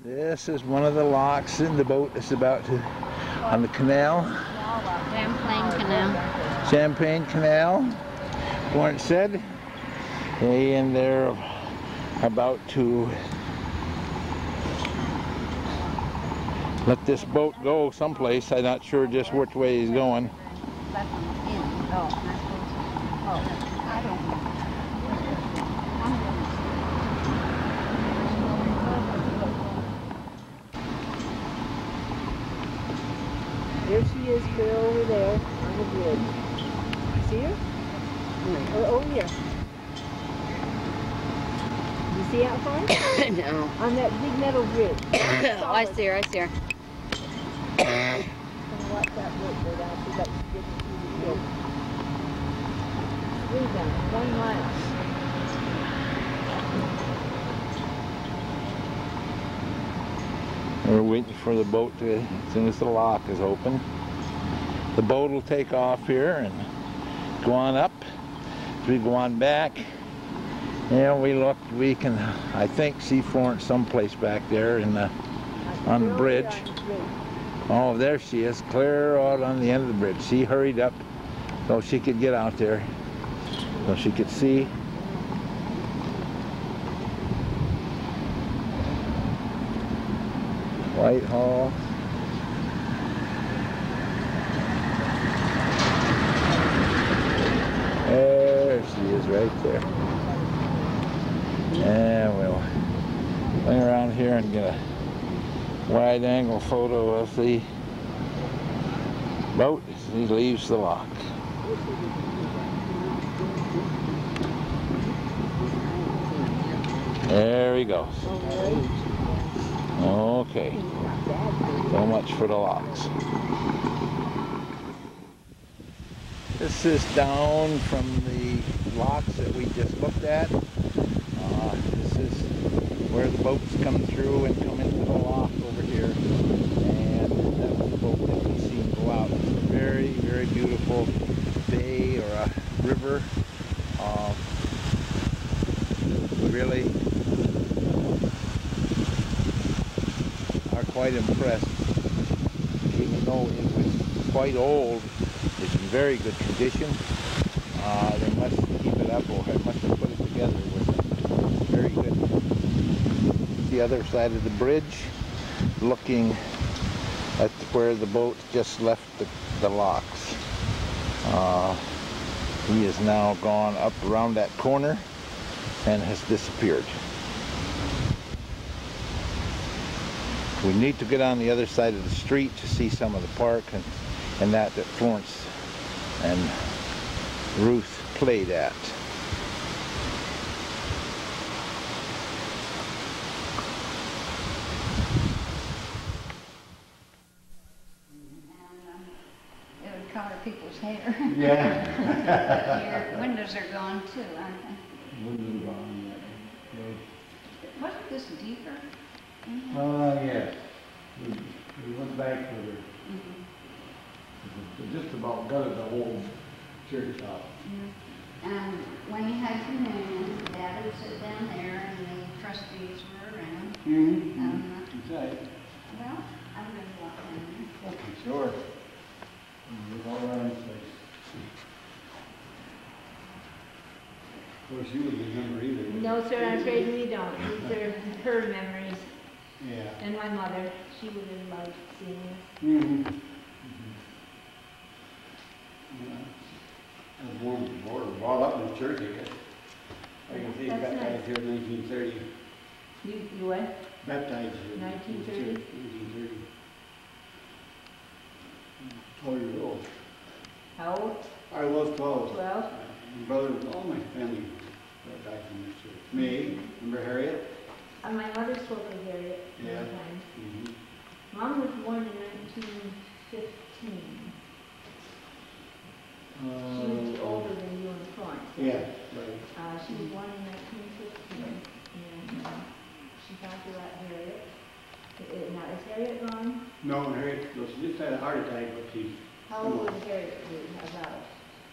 This is one of the locks in the boat that's about to, on the canal. Champlain Canal. Champlain Canal, Florence said. And they're about to let this boat go someplace. I'm not sure just which way he's going. There she is, clear over there on the bridge. See her? Oh, over here. You see how far? No. On that big metal bridge. Oh, I see her, I see her. Watch that boat go down. She's like getting through the boat. 3 down, 1 mile. We're waiting for the boat to, as soon as the lock is open, the boat will take off here and go on up. As we go on back, and we look, we can, I think, see Florence someplace back there in the, on the bridge. Oh, there she is, clear out on the end of the bridge. She hurried up so she could get out there, so she could see. Whitehall. There she is right there. And we'll hang around here and get a wide angle photo of the boat as he leaves the lock. There he goes. Okay, so much for the locks. This is down from the locks that we just looked at. This is where the boats come through and come into the lock over here. And that was the boat that we seen go out. It's a very, very beautiful bay or a river. Really quite impressed, even though it was quite old. It's in very good condition. They must keep it up, or must have put it together with very good. The other side of the bridge, looking at where the boat just left the locks. He is now gone up around that corner and has disappeared. We need to get on the other side of the street to see some of the park and that Florence and Ruth played at. It would color people's hair. Yeah. Your windows are gone too, aren't they? Windows gone, yeah. Wasn't this deeper? Yes. We went back further. We just about gutted the whole church out. And when you had communion, Dad would sit down there and the trustees were around. Inside. Well, I'm going to walk down there. Okay, sure. We're all around the place. Of course, you wouldn't remember either. No, sir, I'm afraid we don't. These are her memories. Yeah. And my mother, she would have loved seeing us. Yeah. I was born brought up in the church, I guess. I can see That's baptized here in 1930. You what? Baptized here. 1930? 1930. 12 years old. How old? I was 12. 12? My brother, all my family baptized in this church. Me, remember Harriet? My mother spoke with Harriet Yeah. many times. Mom was born in 1915. She was older than you and Florence. Yeah, right. She was born in 1915, and she talked about Harriet. Now, is Harriet gone? No, Harriet, well, she just had a heart attack, but she's... How old was Harriet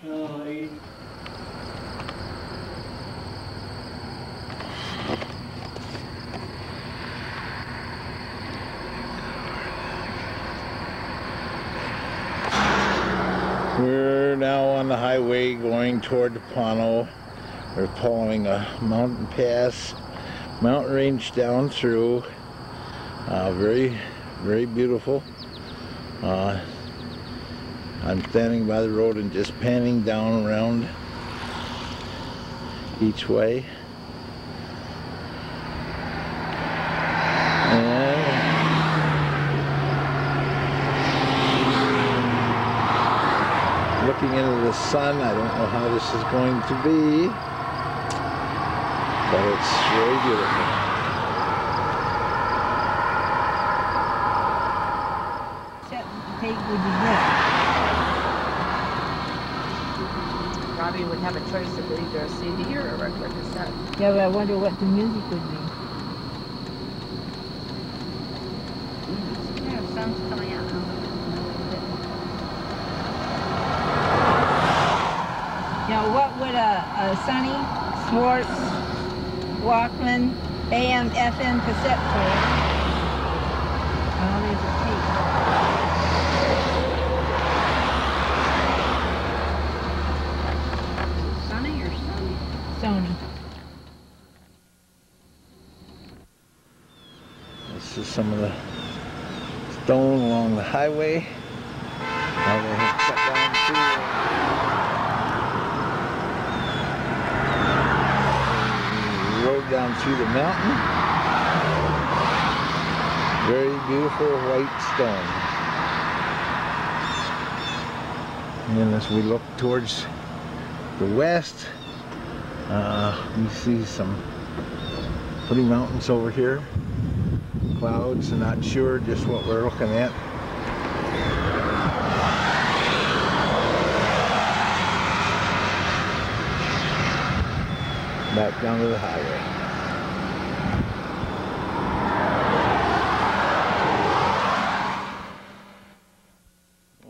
about? 8. We're now on the highway going toward Pono. We're following a mountain pass, mountain range down through. Very, very beautiful. I'm standing by the road and just panning down around each way. And looking into the sun, I don't know how this is going to be, but it's very beautiful. What tape would you get? Robbie would have a choice of either a CD or a regular cassette. Yeah, but I wonder what the music would be. Yeah, the sun's coming out now. Now, what would a Sonny Schwartz Walkman AM FM cassette player? Oh, there's a tape. Sunny or sunny? Sony. This is some of the stone along the highway. Now they have cut down through the road down through the mountain. Very beautiful white stone. And then as we look towards the west, we see some pretty mountains over here. Clouds, I'm not sure just what we're looking at. Back down to the highway.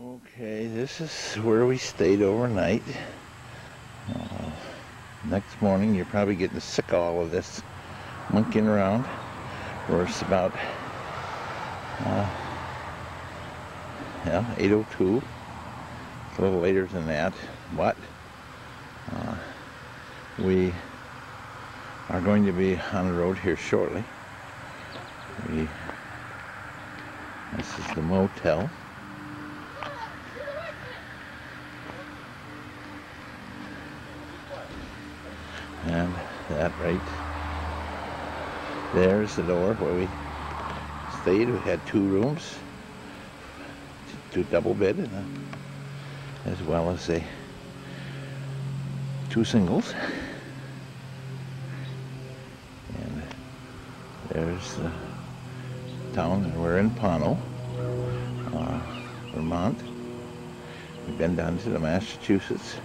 Okay, this is where we stayed overnight. Next morning, you're probably getting sick of all of this monkeying around. It's about 8:02. A little later than that, but we are going to be on the road here shortly. This is the motel. And that right there's the door where we stayed. We had 2 rooms, 2 double bed, and as well as 2 singles. And there's the town, and we're in Pono, Vermont. We've been down to the Massachusetts.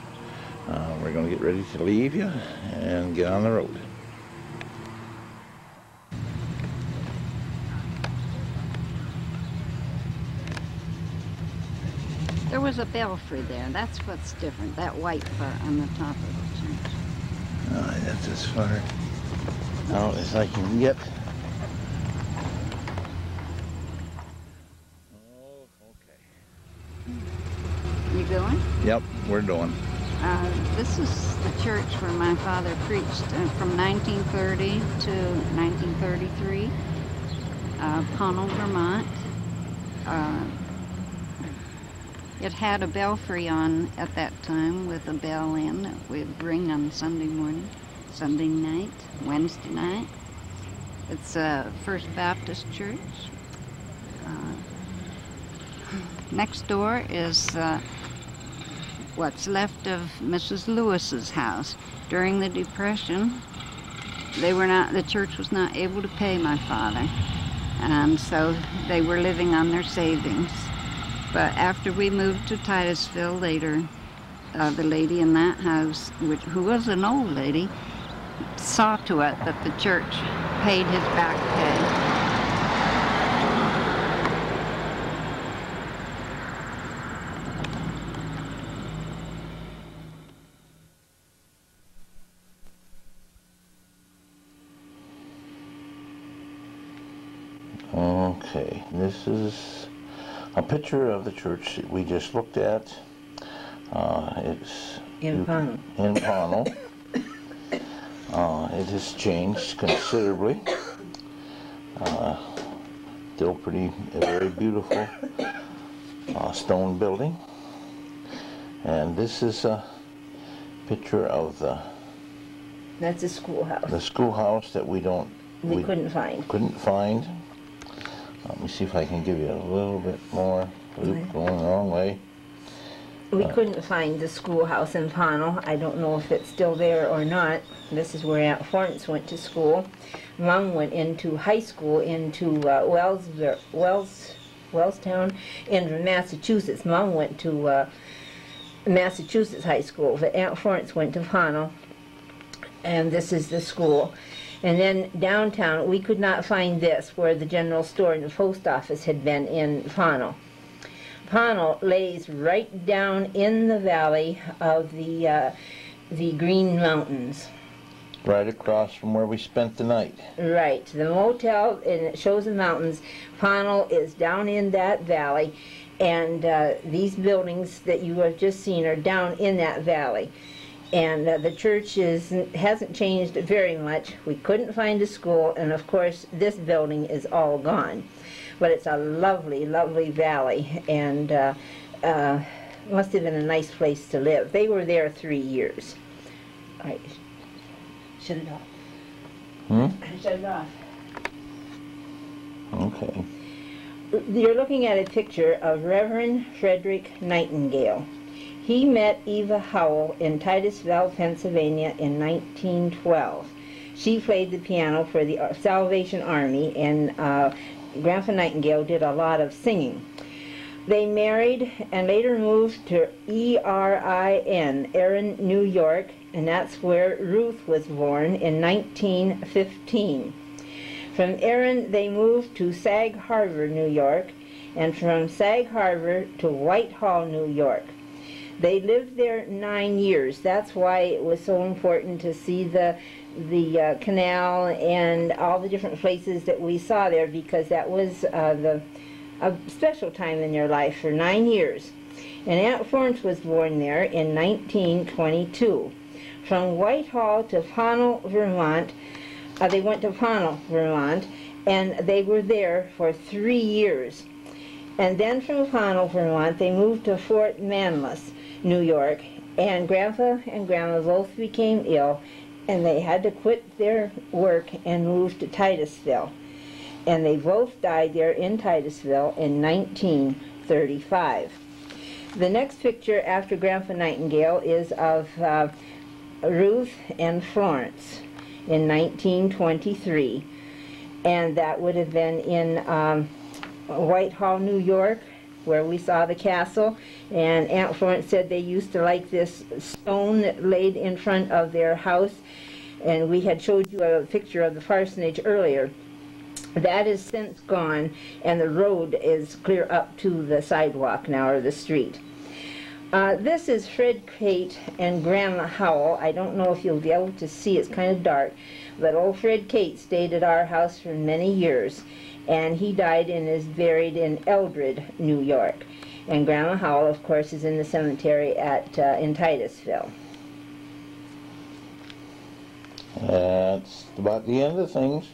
We're going to get ready to leave you and get on the road. There was a belfry there. That's what's different, that white part on the top of the church. That's as far out as I can get. Oh, okay. You going? Yep, we're doing. This is the church where my father preached from 1930 to 1933, Pono, Vermont. It had a belfry on at that time with a bell in that would ring on Sunday morning, Sunday night, Wednesday night. It's a First Baptist church. Next door is what's left of Mrs. Lewis's house. During the Depression, the church was not able to pay my father, and so they were living on their savings. But after we moved to Titusville later, the lady in that house, who was an old lady, saw to it that the church paid his back pay. Okay, this is a picture of the church that we just looked at. It's In Pownell. in Pownell. It has changed considerably. Still a very beautiful stone building. And this is a picture of That's a schoolhouse. the schoolhouse that we couldn't find. Couldn't find. Let me see if I can give you a little bit more. Oop, going the wrong way. We couldn't find the schoolhouse in Pownell. I don't know if it's still there or not. This is where Aunt Florence went to school. Mom went into high school into Wellstown in Massachusetts. Mom went to Massachusetts high school, but Aunt Florence went to Pownell. And this is the school. And then downtown, we could not find this, where the general store and the post office had been in Pownell. Pownell lays right down in the valley of the Green Mountains. Right across from where we spent the night. Right. The motel, and it shows the mountains. Pownell is down in that valley, and these buildings that you have just seen are down in that valley. And the church hasn't changed very much. We couldn't find a school, and of course this building is all gone. But it's a lovely, lovely valley, and must have been a nice place to live. They were there 3 years. All right. Shut it off. Shut it off. Okay. You're looking at a picture of Reverend Frederick Nightingale. He met Eva Howell in Titusville, Pennsylvania in 1912. She played the piano for the Salvation Army, and Grandpa Nightingale did a lot of singing. They married and later moved to Erin, New York, and that's where Ruth was born in 1915. From Erin, they moved to Sag Harbor, New York, and from Sag Harbor to Whitehall, New York. They lived there 9 years. That's why it was so important to see the canal and all the different places that we saw there, because that was a special time in their life for 9 years. And Aunt Florence was born there in 1922. From Whitehall to Pownell, Vermont, they went to Pownell, Vermont, and they were there for 3 years. And then from Pownell, Vermont, they moved to Fort Manlius, New York, and Grandpa and Grandma both became ill, and they had to quit their work and move to Titusville. And they both died there in Titusville in 1935. The next picture after Grandpa Nightingale is of Ruth and Florence in 1923, and that would have been in Whitehall, New York, where we saw the castle. And Aunt Florence said they used to like this stone that laid in front of their house, and we had showed you a picture of the parsonage earlier. That is since gone, and the road is clear up to the sidewalk now, or the street. This is Fred Kate and Grandma Howell. I don't know if you'll be able to see, it's kind of dark, but old Fred Kate stayed at our house for many years, and he died and is buried in Eldred, New York. And Grandma Howell, of course, is in the cemetery in Titusville. That's about the end of things.